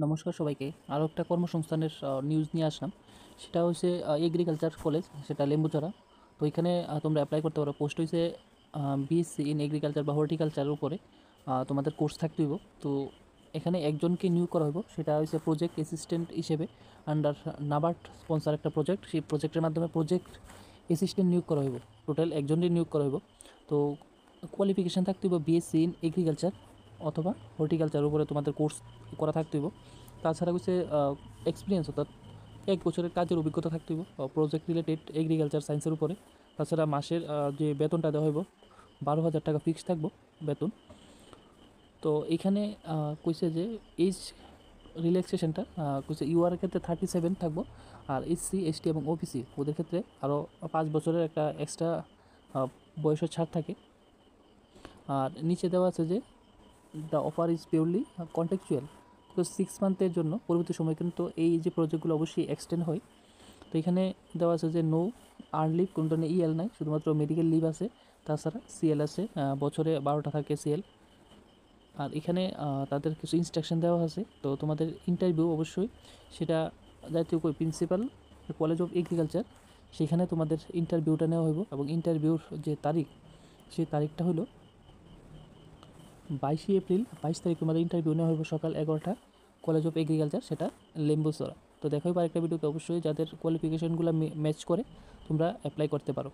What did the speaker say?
নমস্কার সবাইকে। আরও একটা কর্মসংস্থানের নিউজ নিয়ে আসলাম। সেটা হচ্ছে এগ্রিকালচার কলেজ, সেটা লেম্বুচড়া। তো এখানে তোমরা অ্যাপ্লাই করতে পারো। পোস্ট হইছে বিএসসি ইন এগ্রিকালচার বা হর্টিকালচারের উপরে তোমাদের কোর্স থাকতে হইব। তো এখানে একজনকে নিয়োগ করা হইব, সেটা হচ্ছে প্রজেক্ট অ্যাসিস্ট্যান্ট হিসেবে আন্ডার নাবার্ড স্পন্সর একটা প্রজেক্ট। সেই প্রজেক্টের মাধ্যমে প্রজেক্ট অ্যাসিস্ট্যান্ট নিয়োগ করা হইব। টোটাল একজনই নিয়োগ করা হইব। তো কোয়ালিফিকেশান থাকতে হইব বিএসসি ইন এগ্রিকালচার অথবা হর্টিকালচারের উপরে তোমাদের কোর্স করা থাকতে হইব। তাছাড়া হচ্ছে এক্সপিরিয়েন্স, অর্থাৎ ১ বছরের কাজের অভিজ্ঞতা থাকতে হইব প্রজেক্ট রিলেটেড এগ্রিকালচার সায়েন্সের উপরে। তাছাড়া মাসের যে বেতনটা দেওয়া হইব ১২,০০০ টাকা ফিক্স থাকবো বেতন। তো এইখানে কইছে যে এইজ রিল্যাক্সেশনটা কইছে ইউআর ক্ষেত্রে 37 থাকবো, আর এসসি এসটি এবং ওবিসি ওদের ক্ষেত্রে আরও 5 বছরের একটা এক্সট্রা বয়সের ছাড় থাকে। আর নিচে দেওয়া আছে যে the offer is purely contractual. তো 6 মান্থের জন্য, পরবর্তী সময় কিন্তু এই যে প্রজেক্টগুলো অবশ্যই এক্সটেন্ড হয়। তো এখানে দেওয়া আছে যে নো আর্ন লিভ, কোনো ধরনের ইএল নাই, শুধুমাত্র মেডিকেল লিভ আছে। তাছাড়া সিএল আছে, বছরে 12টা থাকে সিএল। আর এখানে তাদের কিছু ইনস্ট্রাকশন দেওয়া আছে। তো তোমাদের ইন্টারভিউ অবশ্যই সেটা জাতীয় প্রিন্সিপাল কলেজ অফ এগ্রিকালচার, সেখানে তোমাদের ইন্টারভিউটা নেওয়া হইব। এবং ইন্টারভিউর যে তারিখ, সেই তারিখটা হলো 22 এপ্রিল। 22 তারিখ তোমাদের ইন্টারভিউ নেওয়া হইব সকাল 11টা, কলেজ অফ এগ্রিকালচার, সেটা লেম্বুসরা। তো দেখো এবার একটা ভিডিওতে অবশ্যই যাদের কোয়ালিফিকেশনগুলো ম্যাচ করে তোমরা অ্যাপ্লাই করতে পারো।